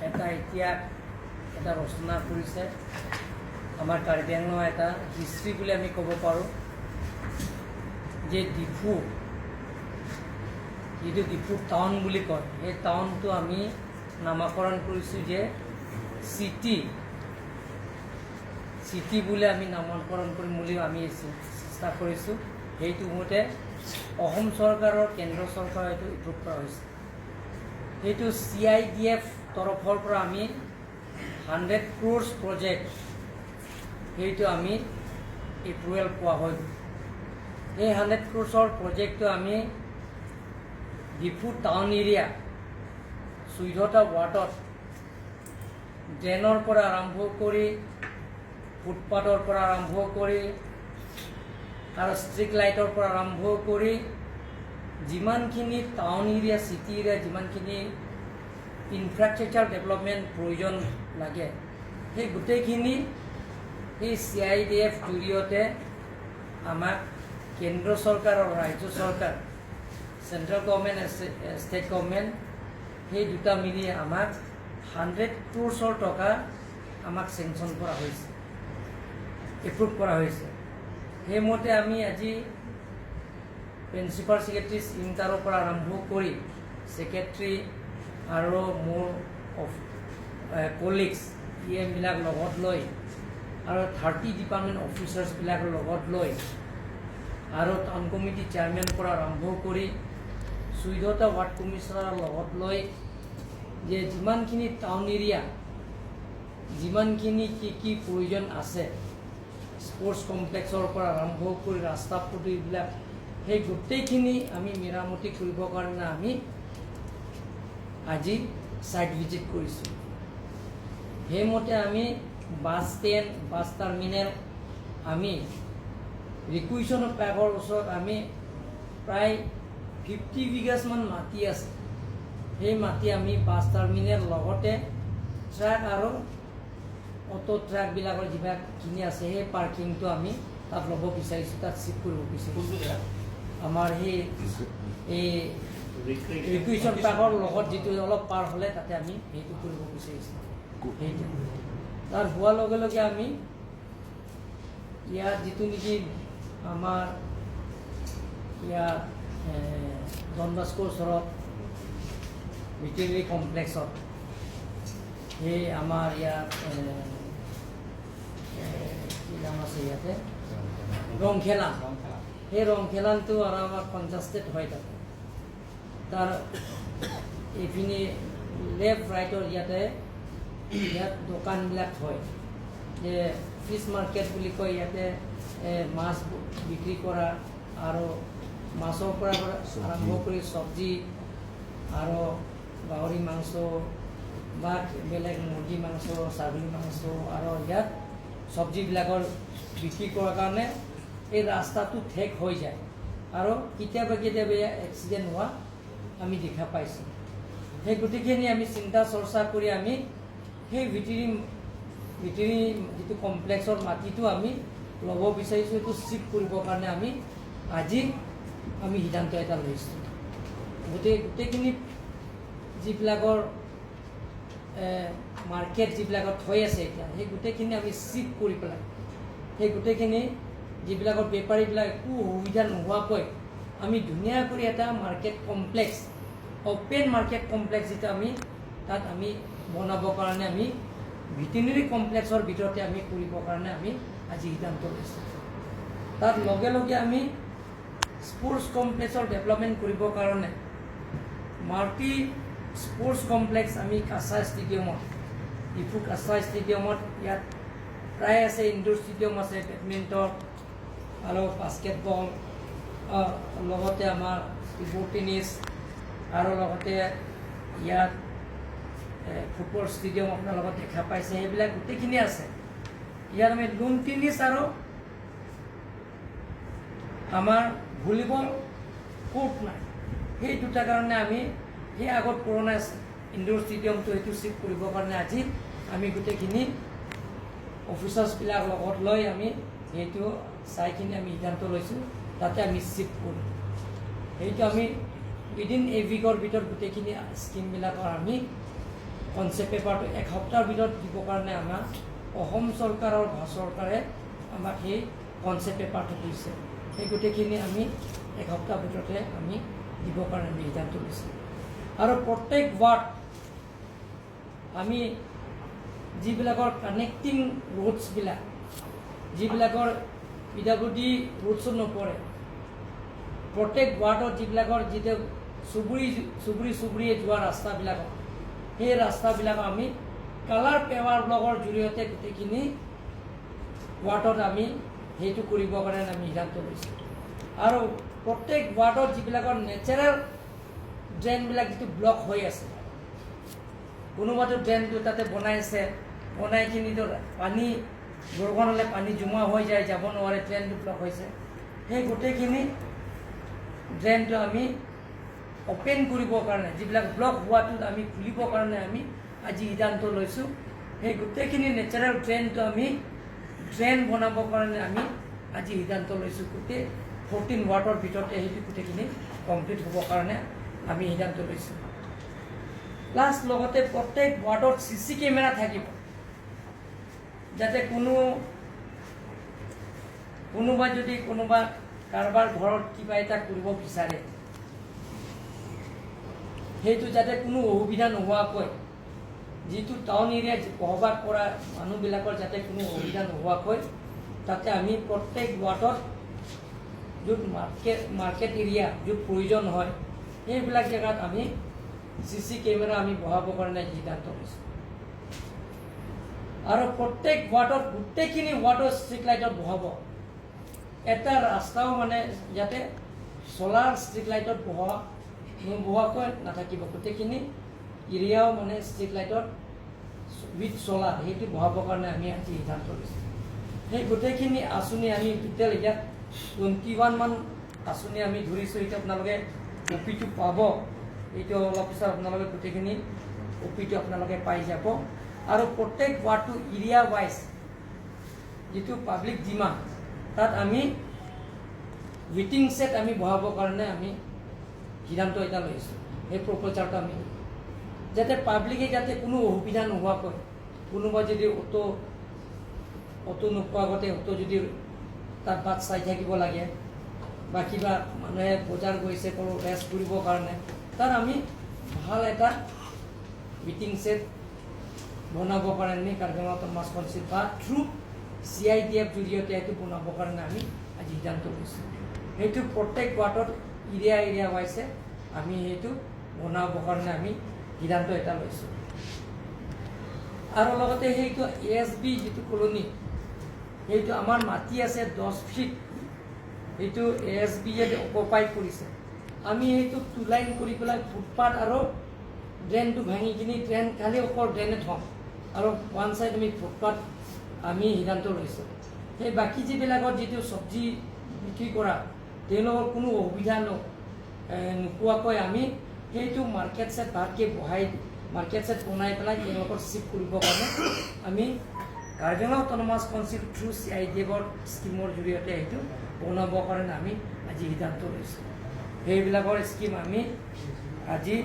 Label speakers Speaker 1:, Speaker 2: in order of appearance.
Speaker 1: এটা ইতিহাস এটা ৰচনা কৰিছে আমাৰ কাৰ্বি আংলঙৰ এটা হিষ্ট্ৰী বুলি আমি ক'ব পাৰোঁ যে ডিফু যিটো ডিফু টাউন বুলি কয় সেই টাউনটো আমি নামাকৰণ কৰিছোঁ যে চিটি বুলি আমি নামাকৰণ কৰিম বুলি আমি চেষ্টা কৰিছোঁ। সেইটো মতে অসম চৰকাৰৰ কেন্দ্ৰ চৰকাৰৰ এইটো এপ্ৰুভ কৰা হৈছে। সেইটো CIDF তৰফৰ পৰা আমি 100 crores প্ৰজেক্ট সেইটো আমি এপ্ৰুভেল পোৱা হৈ এই 100 crores প্ৰজেক্টটো আমি ডিফু টাউন এৰিয়া 14টা ৱাৰ্ডত ড্ৰেইনৰ পৰা আৰম্ভ কৰি ফুটপাথৰ পৰা আৰম্ভ কৰি আৰু ষ্ট্ৰীট লাইটৰ পৰা আৰম্ভ কৰি যিমানখিনি টাউন এৰিয়া চিটি এৰিয়া যিমানখিনি ইনফ্ৰাষ্ট্ৰাকচাৰ ডেভেলপমেণ্ট প্ৰয়োজন লাগে সেই গোটেইখিনি এই CIDF জৰিয়তে আমাক কেন্দ্ৰ চৰকাৰ আৰু ৰাজ্য চৰকাৰ চেণ্ট্ৰেল গভৰ্ণমেণ্ট ষ্টেট গভৰ্ণমেণ্ট সেই দুটা মিলি আমাক 100 crores টকা আমাক চেংচন কৰা হৈছে, এপ্ৰুভ কৰা হৈছে। সেইমতে আমি আজি প্ৰিন্সিপাল ছেক্ৰেটাৰী ইণ্টাৰৰ পৰা আৰম্ভ কৰি ছেক্ৰেটাৰী আৰু মোৰ কলিগছ বিলাক লগত লৈ আৰু 30 ডিপাৰ্টমেণ্ট অফিচাৰ্ছবিলাক লগত লৈ আৰু টাউন কমিটি চেয়াৰমেন পৰা আৰম্ভ কৰি 14টা ৱাৰ্ড কমিশ্যনাৰৰ লগত লৈ যে যিমানখিনি টাউন এৰিয়া যিমানখিনি কি প্ৰয়োজন আছে স্পৰ্টছ কমপ্লেক্সৰ পৰা আৰম্ভ কৰি ৰাস্তা পদূলিবিলাক সেই গোটেইখিনি আমি মেৰামতি কৰিবৰ কাৰণে আমি আজি ছাইট ভিজিট কৰিছোঁ। সেইমতে আমি বাছ ষ্টেণ্ড বাছ টাৰ্মিনেল আমি ৰিকুইশ্যন পাৰ্কৰ ওচৰত আমি প্ৰায় 50 বিঘামান মাটি আছে। সেই মাটি আমি বাছ টাৰ্মিনেল লগতে ট্ৰাক আৰু অটো ট্ৰাকবিলাকৰ যিমানখিনি আছে সেই পাৰ্কিংটো আমি তাত ল'ব বিচাৰিছোঁ, তাত চিফ্ট কৰিব বিচাৰিছোঁ। আমাৰ সেই এই ৰিকুইশ্যন পাৰ্কৰ লগত যিটো অলপ পাৰ হ'লে তাতে আমি সেইটো কৰিব বিচাৰিছোঁ। সেইটো তাত হোৱাৰ লগে লগে আমি ইয়াত যিটো নেকি আমাৰ ইয়াত ডন বস্কোৰ ওচৰত ভেটেৰিনেৰী কমপ্লেক্সত সেই আমাৰ ইয়াত কি নাম আছে ইয়াতে ৰংখেলান, সেই ৰংখেলানটো আৰু আমাৰ কনজাষ্টেড হয় তাতে। তাৰ এইপিনি লেফ্ট ৰাইটৰ ইয়াত দোকানবিলাক হয় যে ফিছ মাৰ্কেট বুলি কয়। ইয়াতে মাছ বিক্ৰী কৰা আৰু মাছৰ পৰা আৰম্ভ কৰি চব্জি আৰু গাহৰি মাংস বা বেলেগ মুৰ্গী মাংস ছাগলী মাংস আৰু ইয়াত চব্জিবিলাকৰ বিক্ৰী কৰাৰ কাৰণে এই ৰাস্তাটো ঠেক হৈ যায় আৰু কেতিয়াবা এক্সিডেণ্ট হোৱা আমি দেখা পাইছোঁ। সেই গোটেইখিনি আমি চিন্তা চৰ্চা কৰি আমি সেই ভেটেৰিনেৰী যিটো কমপ্লেক্সৰ মাটিটো আমি ল'ব বিচাৰিছোঁ। এইটো চিফ্ট কৰিবৰ কাৰণে আজি আমি সিদ্ধান্ত এটা লৈছোঁ। গোটেইখিনি যিবিলাকৰ মাৰ্কেট যিবিলাকত হৈ আছে এতিয়া সেই গোটেইখিনি আমি চিফ্ট কৰি পেলাই সেই গোটেইখিনি যিবিলাকৰ বেপাৰীবিলাক একো সুবিধা নোহোৱাকৈ আমি ধুনীয়াকৈ এটা market complex open market complex যিটো আমি তাত আমি বনাবৰ কাৰণে আমি ভেটেৰিনেৰী কমপ্লেক্সৰ ভিতৰতে আমি কৰিবৰ কাৰণে আমি আজি সিদ্ধান্ত লৈছোঁ। তাত লগে লগে আমি স্পৰ্টছ কমপ্লেক্সৰ ডেভেলপমেণ্ট কৰিবৰ কাৰণে মাল্টি স্পৰ্টছ কমপ্লেক্স আমি কাছা ষ্টেডিয়ামত ডিফু কাছা ষ্টেডিয়ামত ইয়াত প্ৰায় আছে, ইনডোৰ ষ্টেডিয়াম আছে বেডমিণ্টন আৰু বাস্কেটবল, লগতে আমাৰ টেবুল টেনিছ আৰু লগতে ইয়াত ফুটবল ষ্টেডিয়াম আপোনাৰ লগত দেখা পাইছে। সেইবিলাক গোটেইখিনি আছে। ইয়াত আমি লুন টেনিছ আৰু আমাৰ ভলীবল কোৰ্ট নাই। সেই দুটা কাৰণে আমি সেই আগত পুৰণা ইনডোৰ ষ্টেডিয়ামটো সেইটো চিফ্ট কৰিবৰ কাৰণে আজি আমি গোটেইখিনি অফিচাৰ্ছবিলাক লগত লৈ আমি সেইটো চাইখিনি আমি সিদ্ধান্ত লৈছোঁ তাতে আমি চিফ্ট কৰোঁ। সেইটো আমি উইদিন এ উইকৰ ভিতৰত গোটেইখিনি স্কিমবিলাকৰ আমি কনচেপ্ট পেপাৰটো এক সপ্তাহৰ ভিতৰত দিবৰ কাৰণে আমাক অসম চৰকাৰ আৰু ভাৰত চৰকাৰে আমাক সেই কনচেপ্ট পেপাৰটো দিছে। সেই গোটেইখিনি আমি এক সপ্তাহৰ ভিতৰতে আমি দিবৰ কাৰণে আমি সিদ্ধান্ত লৈছোঁ। আৰু প্ৰত্যেক ৱাৰ্ড আমি যিবিলাকৰ কানেক্টিং ৰোডছবিলাক, যিবিলাকৰ PWD ৰোডছত নপৰে, প্ৰত্যেক ৱাৰ্ডত যিবিলাকৰ যিটো চুবুৰীয়ে যোৱা ৰাস্তাবিলাকত, সেই ৰাস্তাবিলাকক আমি কালাৰ পেপাৰ ব্লকৰ জৰিয়তে গোটেইখিনি ৱাৰ্ডত আমি সেইটো কৰিবৰ কাৰণে আমি সিদ্ধান্ত লৈছোঁ। আৰু প্ৰত্যেক ৱাৰ্ডত যিবিলাকৰ নেচাৰেল ড্ৰেইনবিলাক যিটো ব্লক হৈ আছে, কোনোবাটো ড্ৰেইনটো তাতে বনাইছে, বনাই কিনিতো পানী বৰষুণ হ'লে পানী জমা হৈ যায়, যাব নোৱাৰে, ড্ৰেইনটো ব্লক হৈছে, সেই গোটেইখিনি ড্ৰেইনটো আমি অপেন কৰিবৰ কাৰণে, যিবিলাক ব্লক হোৱাটো আমি খুলিবৰ কাৰণে আমি আজি সিদ্ধান্ত লৈছোঁ। সেই গোটেইখিনি নেচাৰেল ড্ৰেইনটো আমি ড্ৰেইন বনাবৰ কাৰণে আমি আজি সিদ্ধান্ত লৈছোঁ। গোটেই 14 ৱাৰ্ডৰ ভিতৰতে সেইটো গোটেইখিনি কমপ্লিট হ'বৰ কাৰণে আমি সিদ্ধান্ত লৈছোঁ। প্লাছ লগতে প্ৰত্যেক ৱাৰ্ডত CC কেমেৰা থাকিব, যাতে কোনোবা যদি কাৰোবাৰ ঘৰত কিবা এটা কৰিব বিচাৰে, সেইটো যাতে কোনো অসুবিধা নোহোৱাকৈ, যিটো টাউন এৰিয়াত বসবাস কৰা মানুহবিলাকৰ যাতে কোনো অসুবিধা নোহোৱাকৈ, তাতে আমি প্ৰত্যেক ৱাৰ্ডত য'ত মাৰ্কেট এৰিয়া য'ত প্ৰয়োজন হয়, সেইবিলাক জেগাত আমি CC কেমেৰা আমি বহাবৰ কাৰণে সিদ্ধান্ত লৈছোঁ। আৰু প্ৰত্যেক ৱাৰ্ডত গোটেইখিনি ৱাৰ্ডৰ ষ্ট্ৰীট লাইটত বহাব। এটা ৰাস্তাও মানে যাতে চলাৰ ষ্ট্ৰীট লাইটত নবহোৱাকৈ নাথাকিব, গোটেইখিনি এৰিয়াও মানে ষ্ট্ৰীট লাইটত উইথ চলাৰ সেইটো বহাবৰ কাৰণে আমি আজি সিদ্ধান্ত লৈছোঁ। সেই গোটেইখিনি আঁচনি আমি টোটেল এতিয়া 21 মান আঁচনি আমি ধৰিছোঁ। এতিয়া আপোনালোকে OP-টো পাব, এইটো অলপ পিছত আপোনালোকে গোটেইখিনি OP-টো আপোনালোকে পাই যাব। আৰু প্ৰত্যেক ৱাৰ্ডটো এৰিয়া ৱাইজ যিটো পাব্লিক ডিমাণ্ড, তাত আমি ৱেটিং ছেট আমি বহাবৰ কাৰণে আমি সিদ্ধান্ত এটা লৈছোঁ। সেই প্ৰপ'জালটো আমি যাতে পাব্লিকে যাতে কোনো অসুবিধা নোহোৱাকৈ, কোনোবা যদি অটো নোপোৱা আগতে অটো যদি তাত বাট চাই থাকিব লাগে, বা কিবা মানুহে বজাৰ গৈছে কোনো ৰেষ্ট কৰিবৰ কাৰণে, তাত আমি ভাল এটা ৱেটিং ছেট বনাবৰ কাৰণে কাৰ্বি-আংলং অটোনমাছ কাউন্সিল বা থ্ৰু CIDF জৰিয়তে এইটো বনাবৰ কাৰণে আমি আজি সিদ্ধান্ত লৈছোঁ। সেইটো প্ৰত্যেক ৱাৰ্ডত এৰিয়া ৱাইছে আমি সেইটো বনাবৰ কাৰণে আমি সিদ্ধান্ত এটা লৈছোঁ। আৰু লগতে সেইটো ASB যিটো কলনী, সেইটো আমাৰ মাটি আছে 10 ফিট, সেইটো ASB-য়ে অকুপাই কৰিছে। আমি সেইটো 2 লাইন কৰি পেলাই ফুটপাথ আৰু ড্ৰেইনটো ভাঙি কিনি ড্ৰেইন খালি অকল ড্ৰেইনে থ'ম, আৰু ওৱান চাইড আমি ফুটপাথ আমি সিদ্ধান্ত লৈছোঁ। সেই বাকী যিবিলাকত যিটো চব্জি বিক্ৰী কৰা, তেওঁলোকৰ কোনো অসুবিধা নোপোৱাকৈ আমি সেইটো মাৰ্কেট ছেট ভালকৈ মাৰ্কেট ছেট বনাই পেলাই তেওঁলোকৰ চিফ্ট কৰিবৰ কাৰণে আমি কাৰ্বি-আংলং অটোনমাছ কাউন্সিল থ্ৰু CIDF-ৰ স্কিমৰ জৰিয়তে সেইটো বনাবৰ কাৰণে আমি আজি সিদ্ধান্ত লৈছোঁ। সেইবিলাকৰ স্কিম আমি আজি